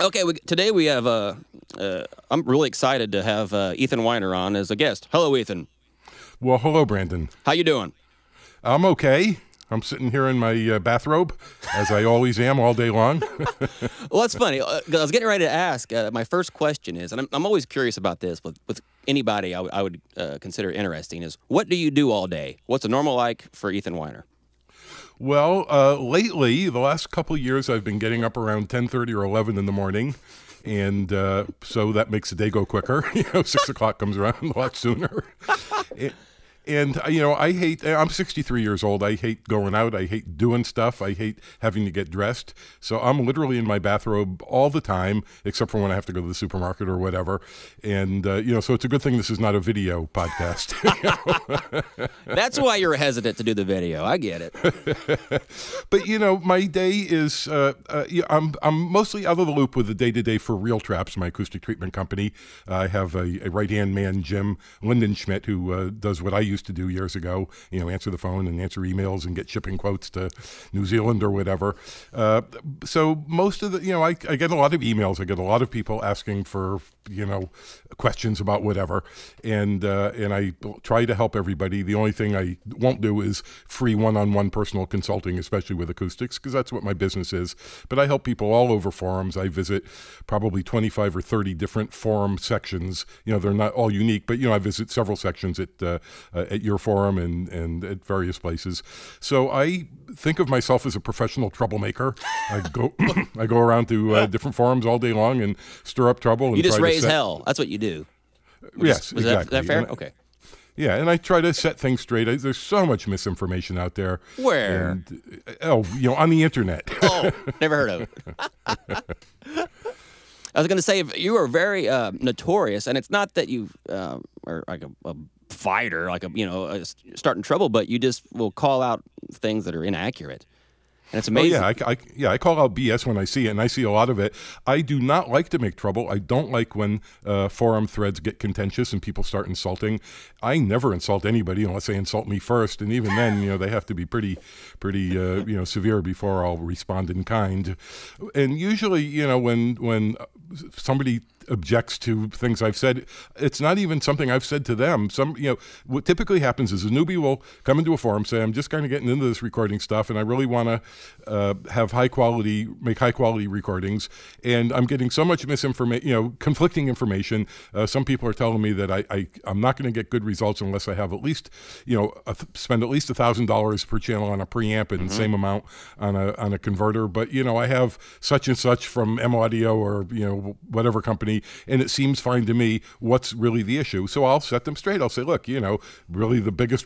Okay, today we have, I'm really excited to have Ethan Weiner on as a guest. Hello, Ethan. Well, hello, Brandon. How you doing? I'm okay. I'm sitting here in my bathrobe, as I always am all day long. Well, that's funny. 'Cause I was getting ready to ask. My first question is, and I'm always curious about this with anybody I would consider interesting, is what do you do all day? What's a normal like for Ethan Weiner? Well, lately, the last couple of years, I've been getting up around 10:30 or 11 in the morning, and so that makes the day go quicker. 6 o'clock comes around a lot sooner. And, I'm 63 years old. I hate going out. I hate doing stuff. I hate having to get dressed. So I'm literally in my bathrobe all the time, except for when I have to go to the supermarket or whatever. And, so it's a good thing this is not a video podcast. That's why you're hesitant to do the video. I get it. But, my day is, I'm mostly out of the loop with the day-to-day for Real Traps, my acoustic treatment company. I have a right-hand man, Jim Lindenschmidt, who does what I used to do years ago, answer the phone and answer emails and get shipping quotes to New Zealand or whatever. So most of the, I get a lot of emails. I get a lot of people asking for, questions about whatever. And I try to help everybody. The only thing I won't do is free one-on-one personal consulting, especially with acoustics, because that's what my business is. But I help people all over forums. I visit probably 25 or 30 different forum sections. They're not all unique, but, I visit several sections at your forum and at various places. So I think of myself as a professional troublemaker. I go around to different forums all day long and stir up trouble. And you just raise hell. That's what you do. Yes, exactly. Is that fair? Okay. Yeah, and I try to set things straight. There's so much misinformation out there. Where? And, on the internet. Oh, never heard of it. I was going to say, you are very notorious, and it's not that you are like a fighter, like starting trouble, but you just will call out things that are inaccurate. And it's amazing. Oh, I call out BS when I see it, and I see a lot of it. I do not like to make trouble. I don't like when forum threads get contentious and people start insulting. I never insult anybody unless they insult me first, and even then, they have to be pretty severe before I'll respond in kind. And usually, when somebody objects to things I've said, it's not even something I've said to them. What typically happens is a newbie will come into a forum, say, I'm just kind of getting into this recording stuff, and I really want to make high quality recordings, and I'm getting so much misinformation, conflicting information. Some people are telling me that I'm not going to get good results unless I have at least, spend at least $1,000 per channel on a preamp and the same amount on a converter. But I have such and such from M Audio or whatever company, and it seems fine to me. What's really the issue? So I'll set them straight. I'll say, look, really the biggest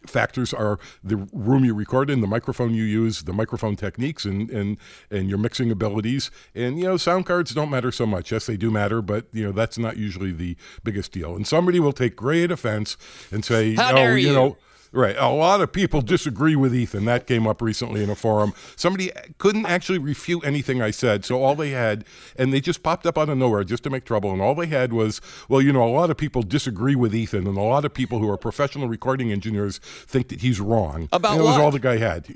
factors are the room you record in, the microphone you use, the microphone techniques, and your mixing abilities. And, sound cards don't matter so much. Yes, they do matter, but, that's not usually the biggest deal. And somebody will take great offense and say, how dare you? Right. A lot of people disagree with Ethan. That came up recently in a forum. Somebody couldn't actually refute anything I said. So all they had, and they just popped up out of nowhere just to make trouble. And all they had was, well, a lot of people disagree with Ethan. And a lot of people who are professional recording engineers think that he's wrong. About and what? That was all the guy had.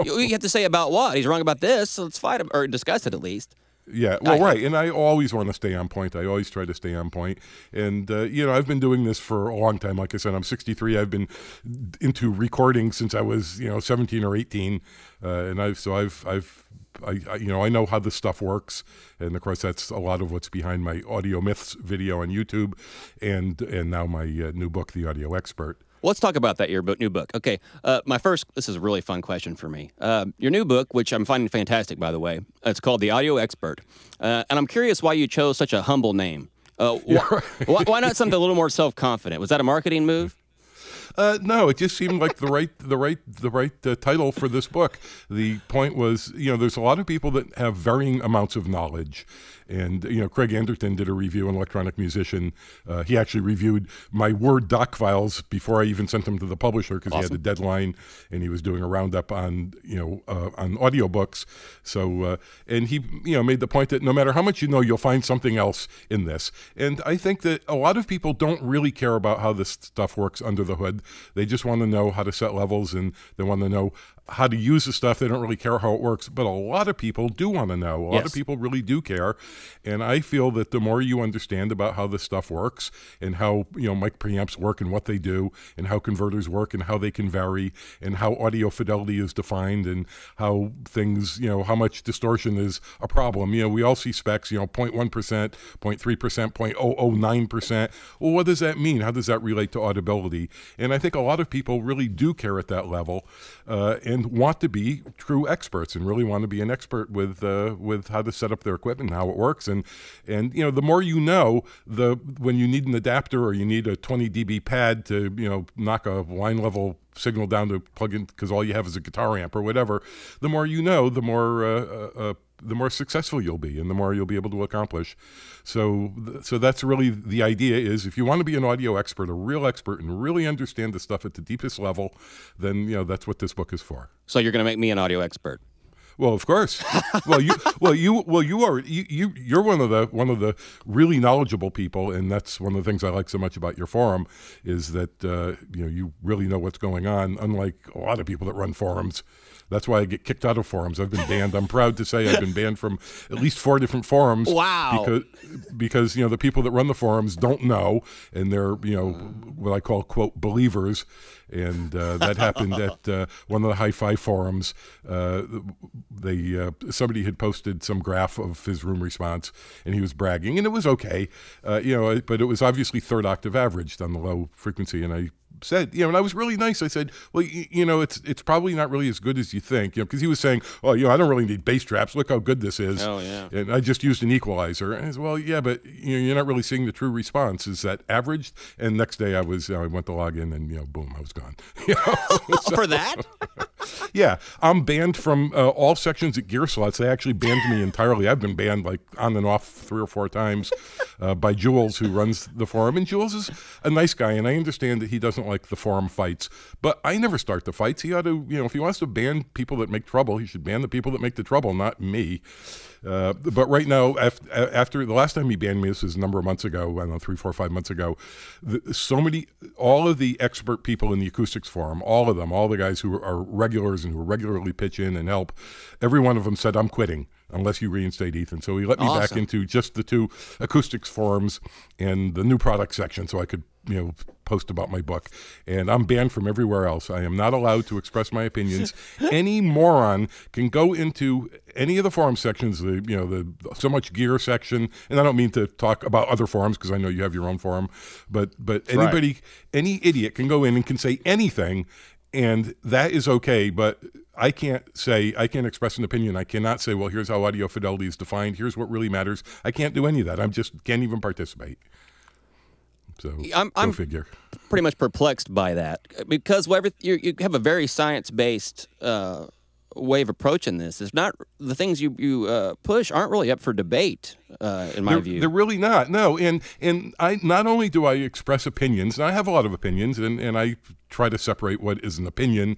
You have to say about what? He's wrong about this. So let's fight him or discuss it at least. Yeah, well, right, and I always want to stay on point. I always try to stay on point. And, I've been doing this for a long time. Like I said, I'm 63. I've been into recording since I was, 17 or 18. And I know how this stuff works. And, of course, that's a lot of what's behind my Audio Myths video on YouTube and now my new book, The Audio Expert. Let's talk about that, your new book. Okay, this is a really fun question for me. Your new book, which I'm finding fantastic, by the way, it's called The Audio Expert. And I'm curious why you chose such a humble name. Why not something a little more self-confident? Was that a marketing move? No, it just seemed like the right title for this book. The point was, there's a lot of people that have varying amounts of knowledge. And, Craig Anderton did a review, an electronic musician. He actually reviewed my Word doc files before I even sent them to the publisher because he had a deadline and he was doing a roundup on, on audiobooks. So, and he, made the point that no matter how much you'll find something else in this. And I think that a lot of people don't really care about how this stuff works under the hood. They just want to know how to set levels, and they want to know how to use the stuff. They don't really care how it works, but a lot of people do want to know. A lot Yes. of people really do care, and I feel that the more you understand about how this stuff works and how mic preamps work and what they do and how converters work and how they can vary and how audio fidelity is defined and how things, how much distortion is a problem. We all see specs, 0.1%, 0.3%, 0.009%. Well, what does that mean? How does that relate to audibility? And I think a lot of people really do care at that level, and want to be true experts and really want to be an expert with how to set up their equipment and how it works. And the more you know, when you need an adapter or you need a 20 dB pad to knock a line level signal down to plug in because all you have is a guitar amp or whatever, the more you know, the more successful you'll be and the more you'll be able to accomplish. So that's really the idea is if you want to be an audio expert, a real expert, and really understand the stuff at the deepest level, then that's what this book is for. So you're going to make me an audio expert. Well, of course. You're one of the really knowledgeable people, and that's one of the things I like so much about your forum is that you really know what's going on, unlike a lot of people that run forums. That's why I get kicked out of forums. I've been banned. I'm proud to say I've been banned from at least 4 different forums. Wow. Because the people that run the forums don't know, and they're what I call quote believers. And that happened at one of the Hi-Fi forums. Somebody had posted some graph of his room response, and he was bragging, and it was okay, but it was obviously third octave averaged on the low frequency, and I said, and I was really nice. I said, well, it's probably not really as good as you think, because he was saying, oh, I don't really need bass traps. Look how good this is. Oh, yeah. And I just used an equalizer. And I said, well, yeah, but you're not really seeing the true response. Is that averaged? And next day I went to log in and boom, I was gone. For that? Yeah, I'm banned from all sections at Gear Slots. They actually banned me entirely. I've been banned like on and off 3 or 4 times by Jules, who runs the forum. And Jules is a nice guy, and I understand that he doesn't like the forum fights. But I never start the fights. He ought to, if he wants to ban people that make trouble, he should ban the people that make the trouble, not me. But right now, after the last time he banned me, this was a number of months ago, I don't know, 3, 4, 5 months ago, all of the expert people in the acoustics forum, all of them, all the guys who are regulars and who regularly pitch in and help, every one of them said, I'm quitting unless you reinstate Ethan. So he let me back into just the 2 acoustics forums and the new product section so I could, post about my book. And I'm banned from everywhere else. I am not allowed to express my opinions. Any moron can go into any of the forum sections, the So Much Gear section, and I don't mean to talk about other forums because I know you have your own forum, but anybody, right. Any idiot can go in and can say anything, and that is okay, but I can't express an opinion. I cannot say, well, here's how audio fidelity is defined. Here's what really matters. I can't do any of that. Can't even participate. So I'm figure. Pretty much perplexed by that because you have a very science-based way of approaching this. It's not the things you push aren't really up for debate. In my view, they're really not. No, and I not only do I express opinions, and I have a lot of opinions, and I try to separate what is an opinion,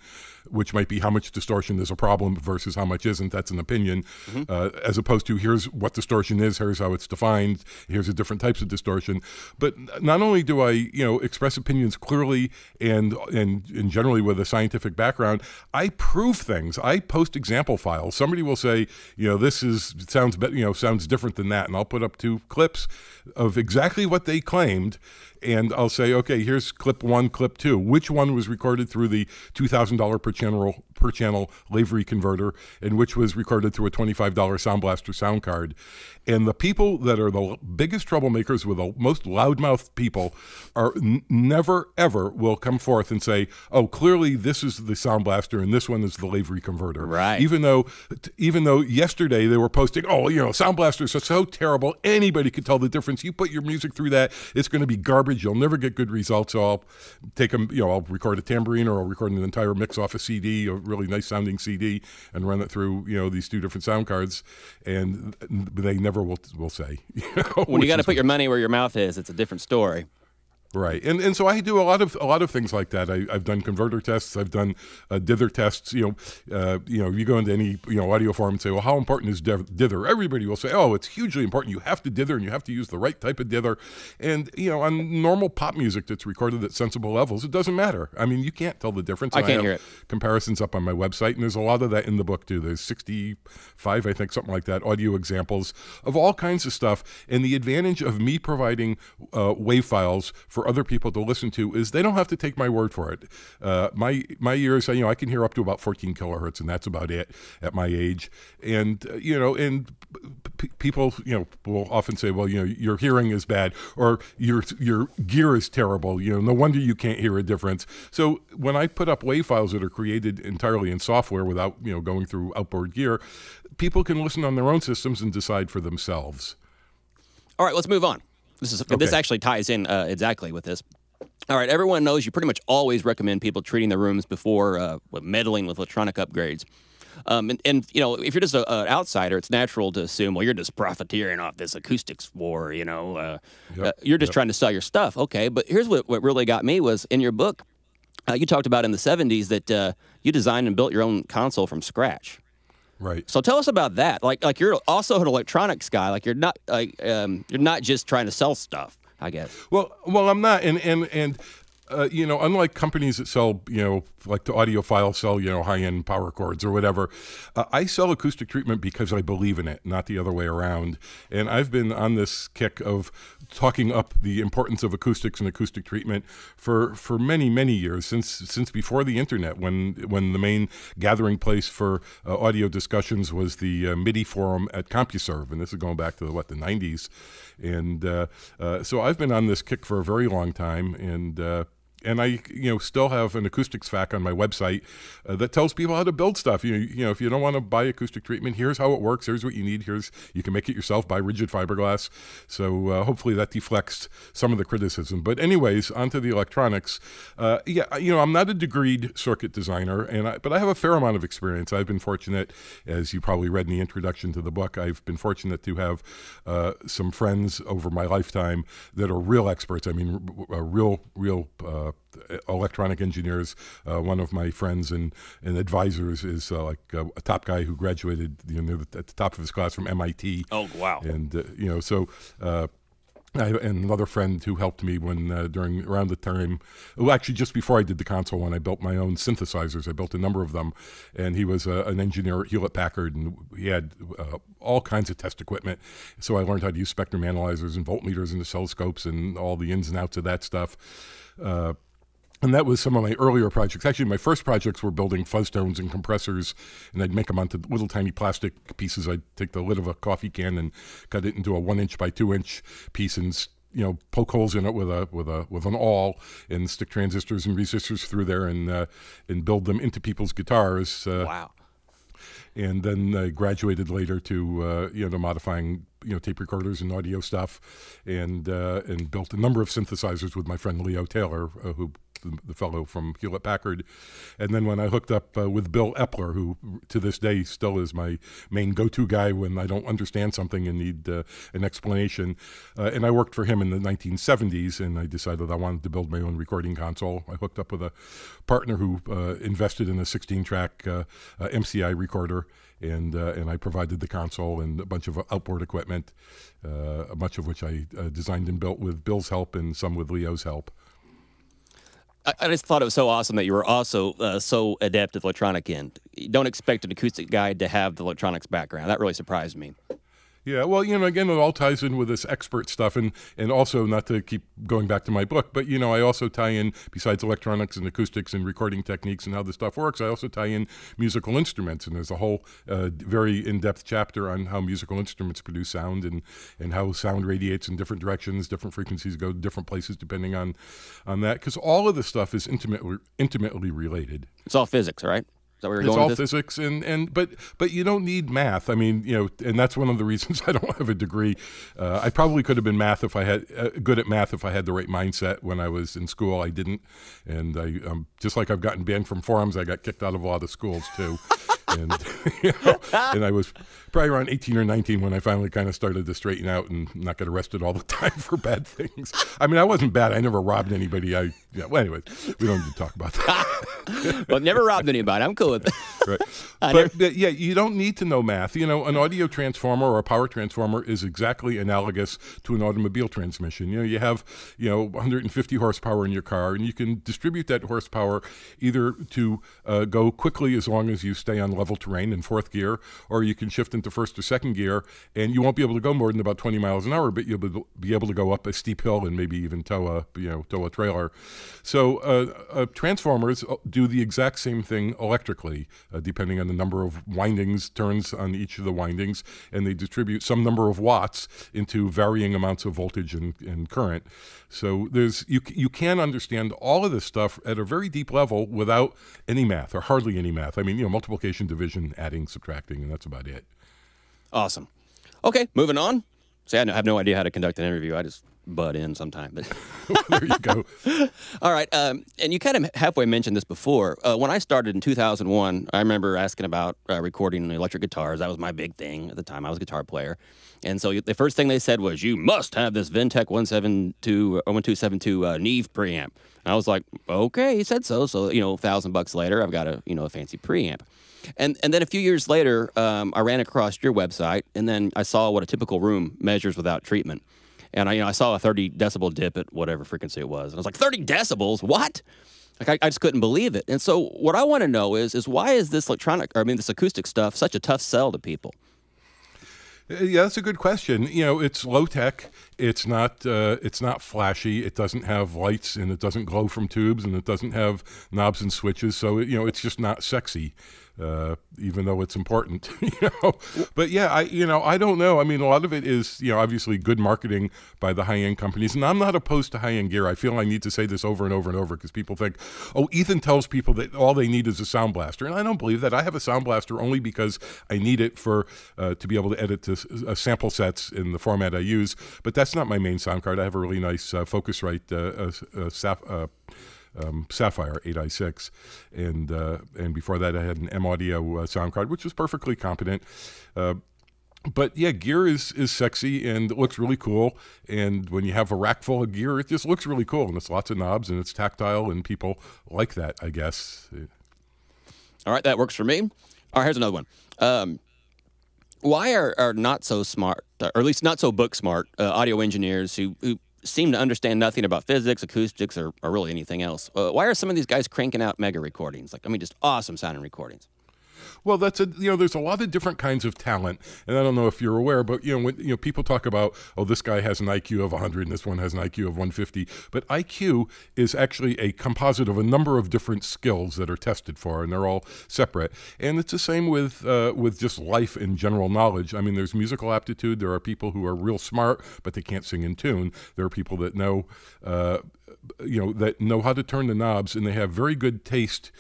which might be how much distortion is a problem versus how much isn't. That's an opinion, as opposed to here's what distortion is, here's how it's defined, here's the different types of distortion. But not only do I express opinions clearly and generally with a scientific background, I prove things. I post example files. Somebody will say, this sounds different than that, and I'll put up 2 clips of exactly what they claimed, and I'll say, okay, here's clip 1, clip 2. Which one was recorded through the $2,000 per channel Lavery converter, and which was recorded through a $25 Sound Blaster sound card? And the people that are the biggest troublemakers with the most loudmouth people are never, ever will come forth and say, oh, clearly this is the Sound Blaster and this one is the Lavery converter. Right. Even though yesterday they were posting, Sound Blasters are so terrible, anybody could tell the difference. You put your music through that, it's going to be garbage. You'll never get good results. So I'll take them, I'll record a tambourine or I'll record an entire mix off a CD, a really nice sounding CD, and run it through, these 2 different sound cards. And they never will say. When you got to put your money where your mouth is, it's a different story. Right, and so I do a lot of things like that. I've done converter tests. I've done dither tests. You you go into any audio forum and say, well, how important is dither? Everybody will say, oh, it's hugely important. You have to dither, and you have to use the right type of dither. And on normal pop music that's recorded at sensible levels, it doesn't matter. I mean, you can't tell the difference. I can't hear it. Comparisons up on my website, and there's a lot of that in the book too. There's 65, I think, something like that, audio examples of all kinds of stuff. And the advantage of me providing WAV files for other people to listen to is they don't have to take my word for it. My ears, I can hear up to about 14 kilohertz, and that's about it at my age. And people will often say, well, your hearing is bad, or your gear is terrible. No wonder you can't hear a difference. So when I put up WAV files that are created entirely in software without going through outboard gear, people can listen on their own systems and decide for themselves. All right, let's move on. This actually ties in exactly with this. All right, everyone knows you pretty much always recommend people treating their rooms before meddling with electronic upgrades. And if you're just an outsider, it's natural to assume, well, you're just profiteering off this acoustics war, you're just trying to sell your stuff. Okay, but here's what really got me was in your book, you talked about in the 70s that you designed and built your own console from scratch. Right. So tell us about that. Like you're also an electronics guy. Like you're not just trying to sell stuff, I guess. Well, I'm not. And unlike companies that sell, like the audiophile sell, high-end power cords or whatever, I sell acoustic treatment because I believe in it, not the other way around. And I've been on this kick of talking up the importance of acoustics and acoustic treatment for many, many years, since before the internet, when the main gathering place for audio discussions was the MIDI forum at CompuServe, and this is going back to the 90s. And so I've been on this kick for a very long time, and I, still have an acoustics FAQ on my website that tells people how to build stuff. If you don't want to buy acoustic treatment, here's how it works. Here's what you need. You can make it yourself. Buy rigid fiberglass. So hopefully that deflects some of the criticism. But anyways, onto the electronics. I'm not a degreed circuit designer, but I have a fair amount of experience. I've been fortunate, as you probably read in the introduction to the book, I've been fortunate to have some friends over my lifetime that are real experts. I mean, real electronic engineers. One of my friends and advisors is a top guy who graduated at the top of his class from MIT. Oh, wow. And and another friend who helped me when around the time, well, actually just before I did the console one, I built my own synthesizers. I built a number of them, and he was an engineer at Hewlett-Packard, and he had all kinds of test equipment. So I learned how to use spectrum analyzers and voltmeters and oscilloscopes and all the ins and outs of that stuff. And that was some of my earlier projects. Actually, my first projects were building fuzz tones and compressors, and I'd make them onto little tiny plastic pieces. I'd take the lid of a coffee can and cut it into a 1-inch by 2-inch piece, and poke holes in it with an awl, and stick transistors and resistors through there, and build them into people's guitars. Wow. And then I graduated later to modifying tape recorders and audio stuff, and built a number of synthesizers with my friend Leo Taylor, who the fellow from Hewlett-Packard. And then when I hooked up with Bill Epler, who to this day still is my main go-to guy when I don't understand something and need an explanation, and I worked for him in the 1970s, and I decided I wanted to build my own recording console. I hooked up with a partner who invested in a 16-track MCI recorder, and I provided the console and a bunch of outboard equipment, much of which I designed and built with Bill's help and some with Leo's help. I just thought it was so awesome that you were also so adept at the electronic end. You don't expect an acoustic guy to have the electronics background. That really surprised me. Yeah, well, again, it all ties in with this expert stuff, and also, not to keep going back to my book, but, I also tie in, besides electronics and acoustics and recording techniques and how this stuff works, I also tie in musical instruments, and there's a whole very in-depth chapter on how musical instruments produce sound, and how sound radiates in different directions, different frequencies go to different places depending on that, because all of this stuff is intimately related. It's all physics, right? Is that where you're it's going all with this? physics, but you don't need math. I mean, and that's one of the reasons I don't have a degree. I probably could have been good at math if I had the right mindset when I was in school. I didn't, and I just like I've gotten banned from forums, I got kicked out of a lot of schools too. And, you know, and I was probably around 18 or 19 when I finally kind of started to straighten out and not get arrested all the time for bad things. I mean, I wasn't bad. I never robbed anybody. Well, anyways, we don't need to talk about that. Well, never robbed anybody. I'm cool with it. Right. But yeah, you don't need to know math. You know, an audio transformer or a power transformer is exactly analogous to an automobile transmission. You know, you have, 150 horsepower in your car, and you can distribute that horsepower either to go quickly as long as you stay on level terrain in fourth gear, or you can shift into first or second gear, and you won't be able to go more than about 20 miles an hour, but you'll be able to go up a steep hill and maybe even tow a trailer. So transformers do the exact same thing electrically, depending on the number of windings, turns on each of the windings, and they distribute some number of watts into varying amounts of voltage and current. So you can understand all of this stuff at a very deep level without any math, or hardly any math. I mean, multiplication, division, adding, subtracting, and that's about it. Awesome. Okay, moving on. See, I have no idea how to conduct an interview. I just butt in sometime. But there you go. All right. And you kind of halfway mentioned this before. When I started in 2001, I remember asking about recording electric guitars. That was my big thing at the time. I was a guitar player. And so the first thing they said was, you must have this Ventec 1272 Neve preamp. And I was like, okay, he said so. So, $1,000 later, I've got a fancy preamp. And then a few years later, I ran across your website, and then I saw what a typical room measures without treatment. And I saw a 30 decibel dip at whatever frequency it was. And I was like, 30 decibels? What? Like, I just couldn't believe it. And so what I want to know is why is this this acoustic stuff such a tough sell to people? Yeah, that's a good question. It's low tech. It's not flashy. It doesn't have lights, and it doesn't glow from tubes, and it doesn't have knobs and switches. So it's just not sexy, even though it's important. But yeah, I don't know. I mean, a lot of it is obviously good marketing by the high end companies, and I'm not opposed to high end gear. I feel I need to say this over and over and over because people think, oh, Ethan tells people that all they need is a sound blaster, and I don't believe that. I have a sound blaster only because I need it for to be able to edit to sample sets in the format I use. But that's not my main sound card. I have a really nice Focusrite Sapphire 8i6, and before that I had an M Audio sound card, which was perfectly competent. But yeah, gear is sexy and it looks really cool. And when you have a rack full of gear, it just looks really cool, and it's lots of knobs and it's tactile, and people like that, I guess. All right, that works for me. All right, here's another one. Why are not so smart, or at least not so book smart, audio engineers who seem to understand nothing about physics, acoustics, or really anything else, why are some of these guys cranking out mega recordings? Just awesome sounding recordings. Well, there's a lot of different kinds of talent, and I don't know if you're aware, but when people talk about, oh, this guy has an IQ of 100 and this one has an IQ of 150, but IQ is actually a composite of a number of different skills that are tested for, and they're all separate. And it's the same with just life and general knowledge. I mean, there's musical aptitude. There are people who are real smart, but they can't sing in tune. There are people that know that know how to turn the knobs, and they have very good taste,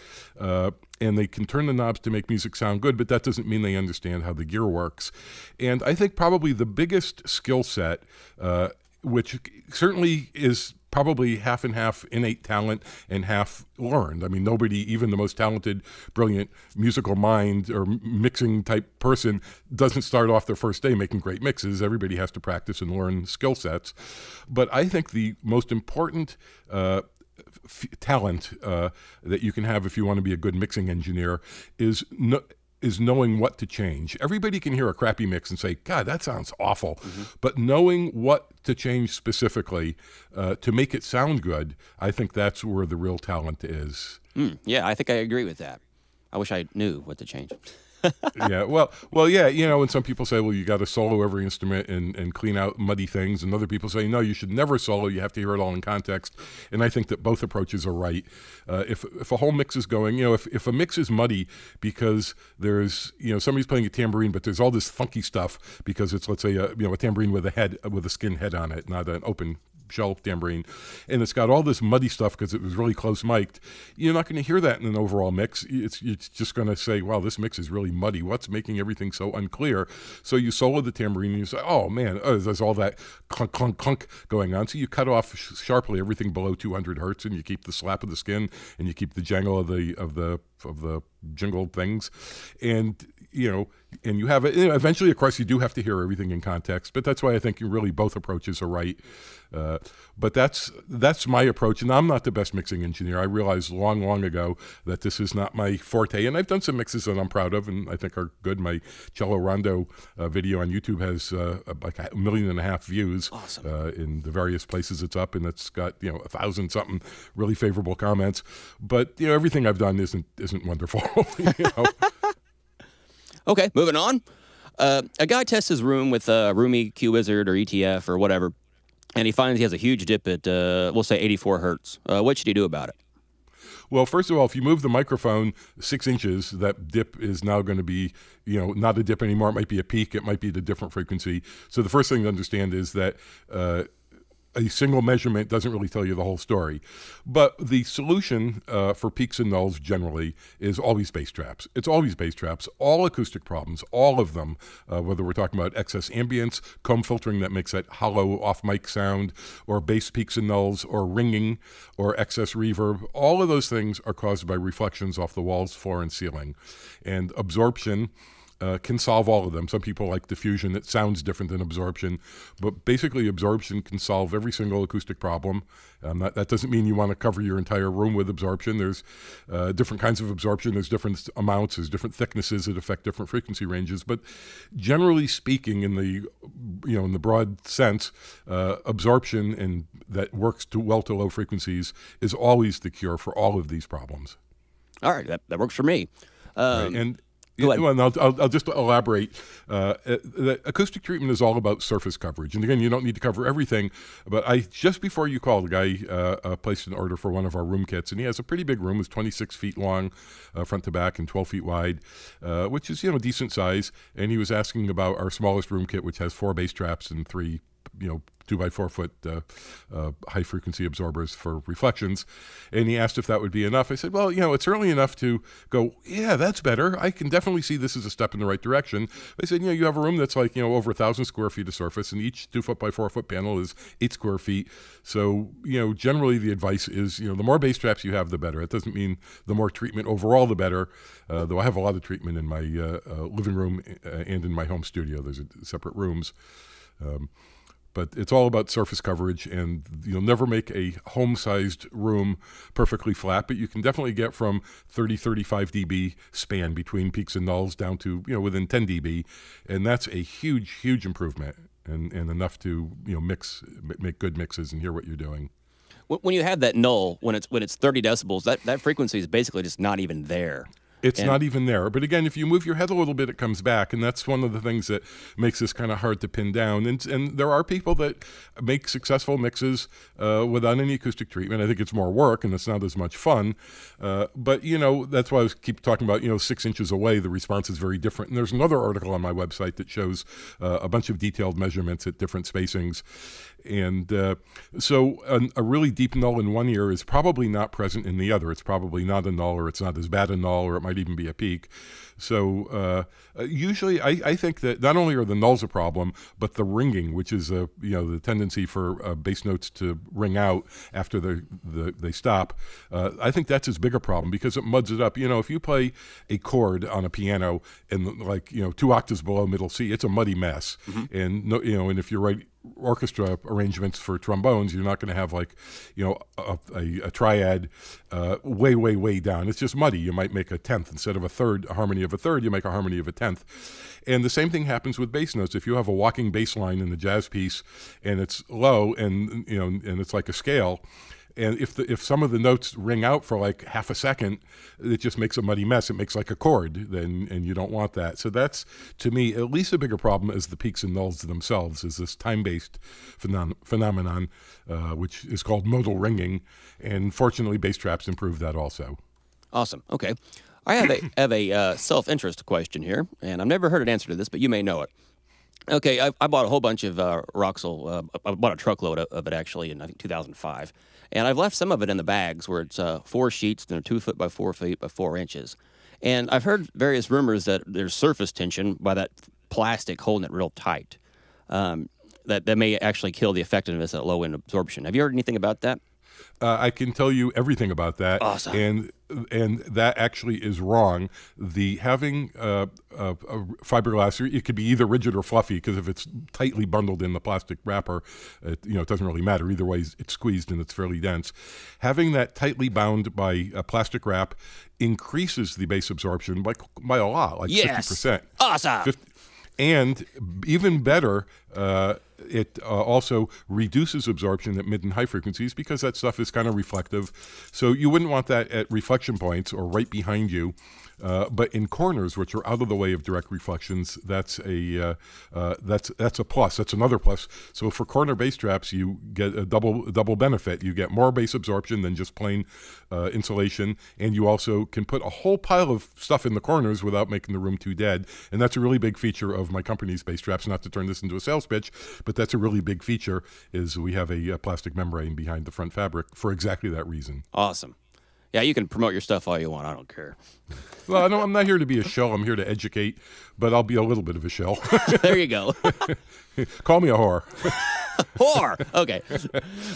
and they can turn the knobs to make music sound good, but that doesn't mean they understand how the gear works. And I think probably the biggest skill set, which certainly is probably half and half innate talent and half learned. I mean, nobody, even the most talented, brilliant musical mind or mixing type person, doesn't start off their first day making great mixes. Everybody has to practice and learn skill sets. But I think the most important talent that you can have if you want to be a good mixing engineer is knowing what to change. Everybody can hear a crappy mix and say, God, that sounds awful. Mm-hmm. But knowing what to change specifically to make it sound good, I think that's where the real talent is. Yeah, I think I agree with that. I wish I knew what to change. Yeah, well, yeah, and some people say, well, you got to solo every instrument and clean out muddy things, and other people say, no, you should never solo. You have to hear it all in context. And I think that both approaches are right. If a whole mix is going, if a mix is muddy because there's, somebody's playing a tambourine, but there's all this funky stuff because it's, let's say, a tambourine with a skin head on it, not an open shell tambourine, and it's got all this muddy stuff because it was really close mic'd, you're not going to hear that in an overall mix. It's just going to say, wow, this mix is really muddy. What's making everything so unclear? So you solo the tambourine and you say, oh man, there's all that clunk, clunk, clunk going on. So you cut off sharply everything below 200 hertz, and you keep the slap of the skin, and you keep the jangle of the the jingled things, and and you have it. Eventually, of course, you do have to hear everything in context, but that's why I think really both approaches are right. But that's my approach, and I'm not the best mixing engineer. I realized long ago that this is not my forte, and I've done some mixes that I'm proud of and I think are good. My Cello Rondo video on YouTube has like 1.5 million views. Awesome. In the various places it's up, and it's got 1,000 something really favorable comments. But everything I've done isn't wonderful. Okay, moving on. A guy tests his room with Roomie, QWizard, or ETF, or whatever, and he finds he has a huge dip at, we'll say, 84 hertz. What should he do about it? Well, first of all, if you move the microphone 6 inches, that dip is now going to be, not a dip anymore. It might be a peak. It might be at a different frequency. So the first thing to understand is that a single measurement doesn't really tell you the whole story. But the solution for peaks and nulls generally is always bass traps. It's always bass traps. All acoustic problems, all of them, whether we're talking about excess ambience, comb filtering that makes that hollow off-mic sound, or bass peaks and nulls, or ringing, or excess reverb, all of those things are caused by reflections off the walls, floor, and ceiling. And absorption can solve all of them. Some people like diffusion. It sounds different than absorption, but basically absorption can solve every single acoustic problem. That doesn't mean you want to cover your entire room with absorption. There's different kinds of absorption. There's different amounts. There's different thicknesses that affect different frequency ranges. But generally speaking, in the in the broad sense, absorption and that works well to low frequencies is always the cure for all of these problems. All right, that works for me. Right. And well, I'll just elaborate. The acoustic treatment is all about surface coverage. And again, you don't need to cover everything. But just before you called, the guy placed an order for one of our room kits. And he has a pretty big room. It's 26 feet long, front to back, and 12 feet wide, which is, decent size. And he was asking about our smallest room kit, which has 4 bass traps and 3, 2x4 foot high frequency absorbers for reflections. And he asked if that would be enough. I said, well, it's certainly enough to go, yeah, that's better. I can definitely see this as a step in the right direction. I said, you have a room that's like, over 1,000 square feet of surface, and each 2 foot by 4 foot panel is 8 square feet. So, generally the advice is, the more bass traps you have, the better. It doesn't mean the more treatment overall, the better. Though I have a lot of treatment in my living room and in my home studio. There's separate rooms. But it's all about surface coverage, and you'll never make a home-sized room perfectly flat, but you can definitely get from 35 dB span between peaks and nulls down to, within 10 dB, and that's a huge improvement, and enough to, make good mixes and hear what you're doing. When you have that null, when it's 30 decibels, that frequency is basically just not even there. It's not even there. But again, if you move your head a little bit, it comes back. And that's one of the things that makes this kind of hard to pin down. And there are people that make successful mixes without any acoustic treatment. I think it's more work and it's not as much fun. But, that's why I keep talking about, 6 inches away, the response is very different. And there's another article on my website that shows a bunch of detailed measurements at different spacings. And so a really deep null in one ear is probably not present in the other. It's probably not a null, or it's not as bad a null, or it might even be a peak. So usually I think that not only are the nulls a problem, but the ringing, which is the tendency for bass notes to ring out after they stop. I think that's as big a problem because it muds it up. If you play a chord on a piano and 2 octaves below middle C, it's a muddy mess. Mm-hmm. And and if you write orchestra arrangements for trombones, you're not going to have a triad way down. It's just muddy. You might make a tenth instead of a harmony of a third. You make a harmony of a tenth. And the same thing happens with bass notes. If you have a walking bass line in the jazz piece and it's low and and it's like a scale, and if some of the notes ring out for like half a second, it just makes a muddy mess. It makes like a chord, and you don't want that. So that's, to me, at least a bigger problem as the peaks and nulls themselves, is this time-based phenomenon, which is called modal ringing. And fortunately, bass traps improve that also. Awesome. Okay. I have a self-interest question here, and I've never heard an answer to this, but you may know it. Okay, I bought a whole bunch of Roxel. I bought a truckload of it, actually, in, I think, 2005. And I've left some of it in the bags where it's 4 sheets and they're 2 foot by 4 feet by 4 inches. And I've heard various rumors that there's surface tension by that plastic holding it real tight. That may actually kill the effectiveness at low end absorption. Have you heard anything about that? I can tell you everything about that. Awesome. And that actually is wrong. The having a fiberglass, it could be either rigid or fluffy, because if it's tightly bundled in the plastic wrapper, it doesn't really matter. Either way, it's squeezed and it's fairly dense. Having that tightly bound by a plastic wrap increases the bass absorption by a lot, like 50%. Awesome. And even better, it also reduces absorption at mid and high frequencies, because that stuff is kind of reflective. So you wouldn't want that at reflection points or right behind you. But in corners, which are out of the way of direct reflections, that's a plus. That's another plus. So for corner bass traps, you get a double benefit. You get more bass absorption than just plain insulation, and you also can put a whole pile of stuff in the corners without making the room too dead. And that's a really big feature of my company's bass traps. Not to turn this into a sales pitch, but that's a really big feature. Is we have a plastic membrane behind the front fabric for exactly that reason. Awesome. Yeah, you can promote your stuff all you want. I don't care. Well, I'm not here to be a shell. I'm here to educate, but I'll be a little bit of a shell. There you go. Call me a whore. Whore. Okay.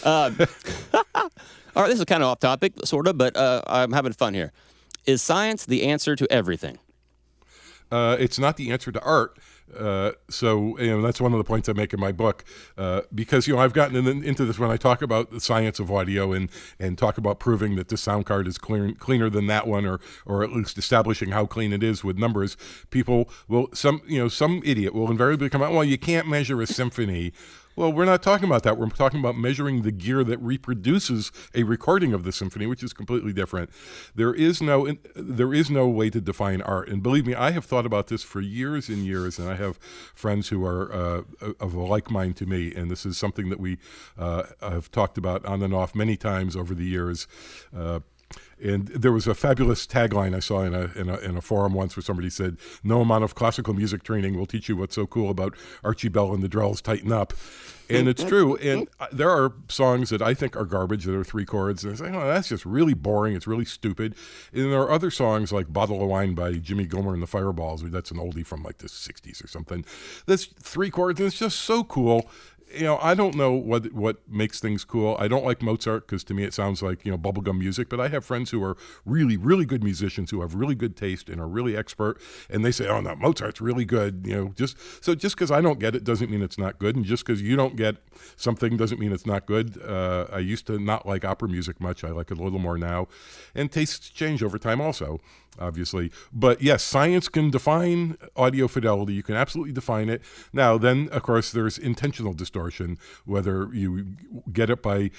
All right, this is kind of off topic, sort of, but I'm having fun here. Is science the answer to everything? It's not the answer to art. So that's one of the points I make in my book, because I've gotten into this when I talk about the science of audio and talk about proving that this sound card is cleaner than that one, or at least establishing how clean it is with numbers. People will some idiot will invariably come out, well, you can't measure a symphony. Well, we're not talking about that. We're talking about measuring the gear that reproduces a recording of the symphony, which is completely different. There is no way to define art. And believe me, I have thought about this for years and years, and I have friends who are of a like mind to me. And this is something that we have talked about on and off many times over the years. And there was a fabulous tagline I saw in a forum once, where somebody said, "No amount of classical music training will teach you what's so cool about Archie Bell and the Drells Tighten Up." And it's true. And there are songs that I think are garbage that are 3 chords, and I say, "Oh, that's just really boring. It's really stupid." And there are other songs like "Bottle of Wine" by Jimmy Gilmer and the Fireballs. That's an oldie from like the 60s or something. That's 3 chords, and it's just so cool. I don't know what makes things cool. I don't like Mozart, because to me it sounds like bubblegum music. But I have friends who are really, really good musicians who have really good taste and are really expert, and they say, "Oh no, Mozart's really good." Just because I don't get it doesn't mean it's not good, and just because you don't get something doesn't mean it's not good. I used to not like opera music much. I like it a little more now, and tastes change over time also, obviously. But yes, science can define audio fidelity. You can absolutely define it. Now, then, of course, there's intentional distortion, whether you get it by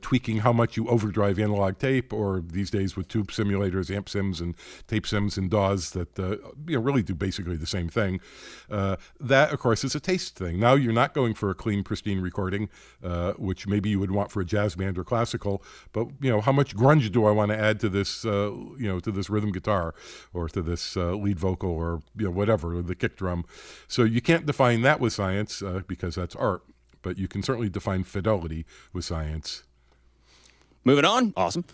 tweaking how much you overdrive analog tape, or these days with tube simulators, amp sims and tape sims and DAWs that really do basically the same thing. That, of course, is a taste thing. Now you're not going for a clean, pristine recording, which maybe you would want for a jazz band or classical, but how much grunge do I want to add to this, to this rhythm guitar, or to this lead vocal, or whatever, or the kick drum. So you can't define that with science, because that's art, but you can certainly define fidelity with science. Moving on. Awesome.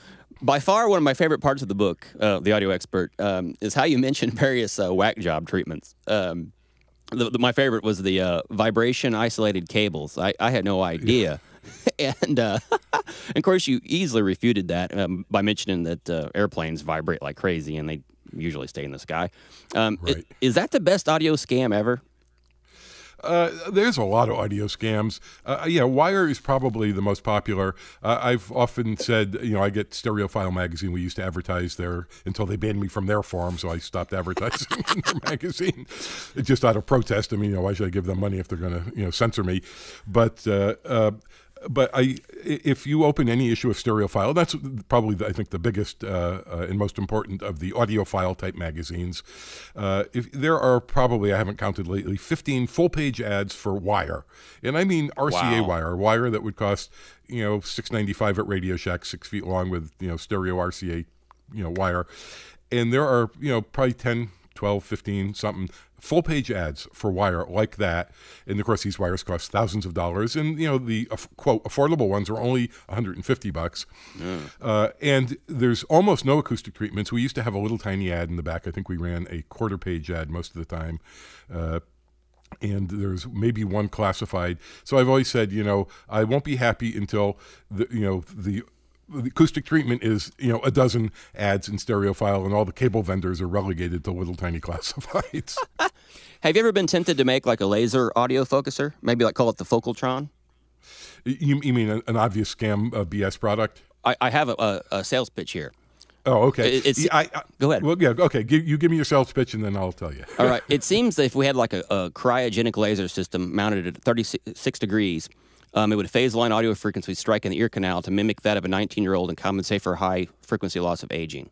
By far, one of my favorite parts of the book, The Audio Expert, is how you mention various whack job treatments. My favorite was the vibration isolated cables. I had no idea. Yeah. And of course, you easily refuted that by mentioning that airplanes vibrate like crazy, and they usually stay in the sky. Right. Is that the best audio scam ever? There's a lot of audio scams. Wire is probably the most popular. I've often said, I get Stereophile magazine. We used to advertise there until they banned me from their forum, so I stopped advertising in their magazine, just out of protest. I mean, why should I give them money if they're going to, censor me? But if you open any issue of Stereophile, that's probably, I think, the biggest and most important of the audiophile type magazines. If there are probably, I haven't counted lately, 15 full-page ads for wire, and I mean RCA wire that would cost $6.95 at Radio Shack, 6 feet long, with stereo RCA wire, and there are probably 10, 12, 15 something full-page ads for wire like that. And of course, these wires cost thousands of dollars, and the quote affordable ones are only $150. And there's almost no acoustic treatments. We used to have a little tiny ad in the back. I think we ran a quarter-page ad most of the time. And there's maybe one classified. So I've always said, I won't be happy until the the acoustic treatment is, a dozen ads in stereophile, and all the cable vendors are relegated to little tiny classifieds. Have you ever been tempted to make like a laser audio focuser? Maybe like call it the Focaltron? You mean an obvious scam BS product? I have a sales pitch here. Oh, okay. Go ahead. Well, yeah, okay. You give me your sales pitch, and then I'll tell you. All right. It seems that if we had like a cryogenic laser system mounted at 36 degrees, it would phase line audio frequency striking the ear canal to mimic that of a 19-year-old and compensate for high frequency loss of aging.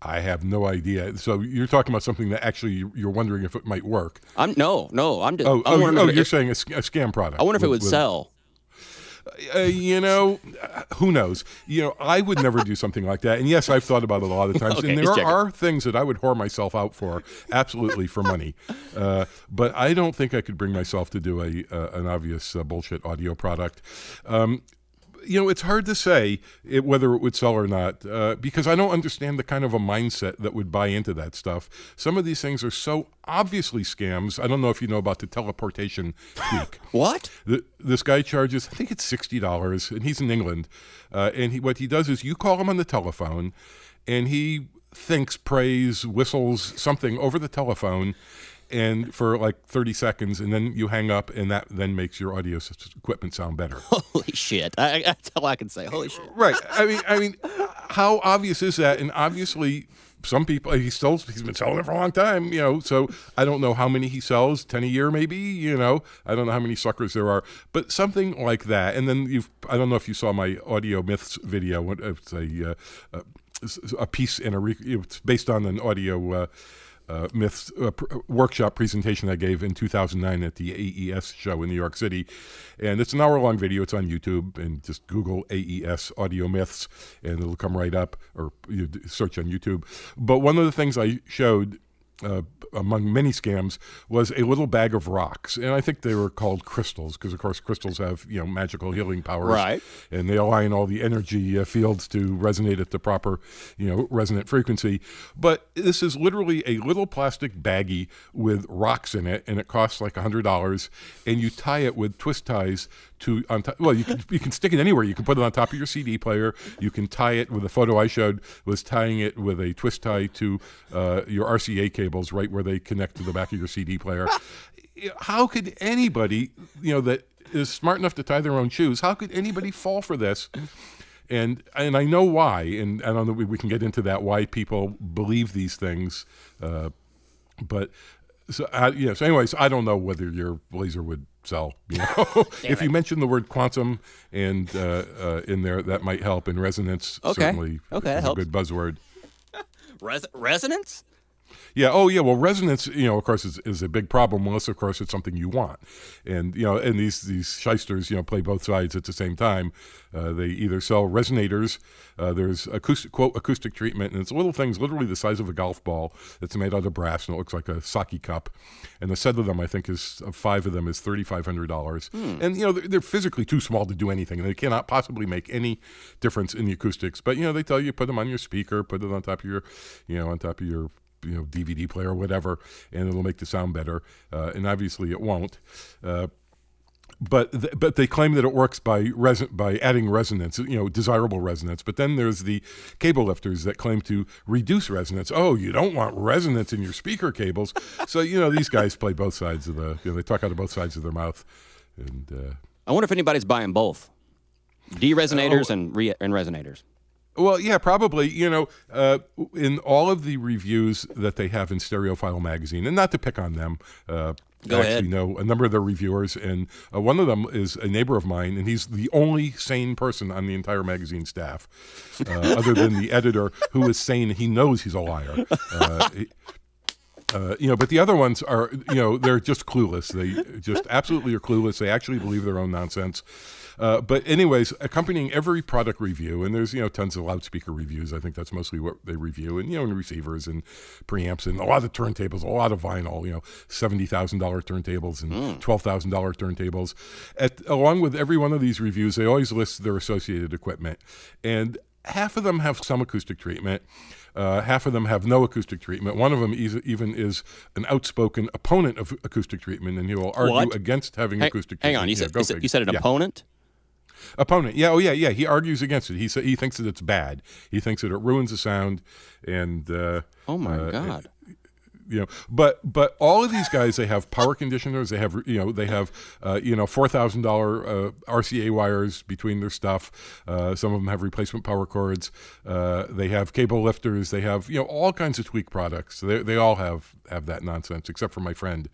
I have no idea. So you're talking about something that actually you're wondering if it might work. No. I'm just. You're saying a scam product. I wonder if it would sell. Who knows? I would never do something like that. And yes, I've thought about it a lot of times. Okay, and there are things that I would whore myself out for, absolutely for money. But I don't think I could bring myself to do an obvious bullshit audio product. It's hard to say whether it would sell or not because I don't understand the kind of a mindset that would buy into that stuff. Some of these things are so obviously scams. I don't know if you know about the teleportation tweak. What? This guy charges, I think it's $60, and he's in England. And what he does is you call him on the telephone, and he thinks, prays, whistles something over the telephone, and for like 30 seconds, and then you hang up, and that then makes your audio equipment sound better. Holy shit. That's all I can say. Holy shit. Right. I mean, how obvious is that? And obviously, some people, he's been selling it for a long time, so I don't know how many he sells, 10 a year maybe, I don't know how many suckers there are, but something like that. And then I don't know if you saw my Audio Myths video. It's a piece it's based on an audio Myths workshop presentation I gave in 2009 at the AES show in New York City. And it's an hour-long video. It's on YouTube, and just Google AES Audio Myths, and it'll come right up, or you search on YouTube. But one of the things I showed among many scams was a little bag of rocks, and I think they were called crystals because, of course, crystals have magical healing powers, right? And they align all the energy fields to resonate at the proper resonant frequency. But this is literally a little plastic baggie with rocks in it, and it costs like $100. And you tie it with twist ties to well, you can stick it anywhere. You can put it on top of your CD player. You can tie it with a photo I showed was tying it with a twist tie to your RCA cables right where they connect to the back of your CD player. How could anybody, that is smart enough to tie their own shoes, how could anybody fall for this? And I know why, and I don't know, we can get into that, why people believe these things. But so anyways, I don't know whether your laser would sell. If you mention the word quantum and in there, that might help. And resonance certainly is a good buzzword. Resonance? Yeah. Oh, yeah. Well, resonance, of course, is a big problem unless, of course, it's something you want. And and these shysters, play both sides at the same time. They either sell resonators. There's acoustic treatment, and it's little things, literally the size of a golf ball. That's made out of brass, and it looks like a sake cup. And the set of them, I think, of 5 of them is $3,500. And they're physically too small to do anything, and they cannot possibly make any difference in the acoustics. But they tell you put them on your speaker, put it on top of your, DVD player or whatever, and it'll make the sound better. And obviously it won't. But they claim that it works by adding resonance, desirable resonance. But then there's the cable lifters that claim to reduce resonance. Oh, you don't want resonance in your speaker cables. So, these guys play both sides of they talk out of both sides of their mouth. And I wonder if anybody's buying both. De-resonators and resonators. Well, yeah, probably. In all of the reviews that they have in Stereophile magazine, and not to pick on them, I actually know a number of their reviewers, and one of them is a neighbor of mine, and he's the only sane person on the entire magazine staff, other than the editor, who is sane. He knows he's a liar. But the other ones are, they're just clueless. They just absolutely are clueless. They actually believe their own nonsense. But anyways, accompanying every product review, and there's, tons of loudspeaker reviews. I think that's mostly what they review, and, and receivers and preamps and a lot of turntables, a lot of vinyl, $70,000 turntables and $12,000 turntables. Along with every one of these reviews, they always list their associated equipment. And half of them have some acoustic treatment. Half of them have no acoustic treatment. One of them even is an outspoken opponent of acoustic treatment, and he will argue against having acoustic treatment. Hang on, you said an opponent? Opponent. Yeah. Oh, yeah. Yeah. He argues against it. He thinks that it's bad. He thinks that it ruins the sound. And oh my God. You know, but all of these guys, they have power conditioners. They have $4,000 RCA wires between their stuff. Some of them have replacement power cords. They have cable lifters. They have all kinds of tweak products. They all have that nonsense, except for my friend.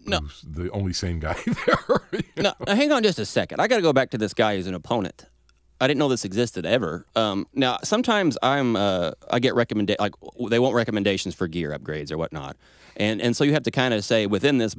No. Who's the only sane guy there. Now, hang on just a second. I got to go back to this guy who's an opponent. I didn't know this existed ever. Now, sometimes I get they want recommendations for gear upgrades or whatnot, and so you have to kind of say within this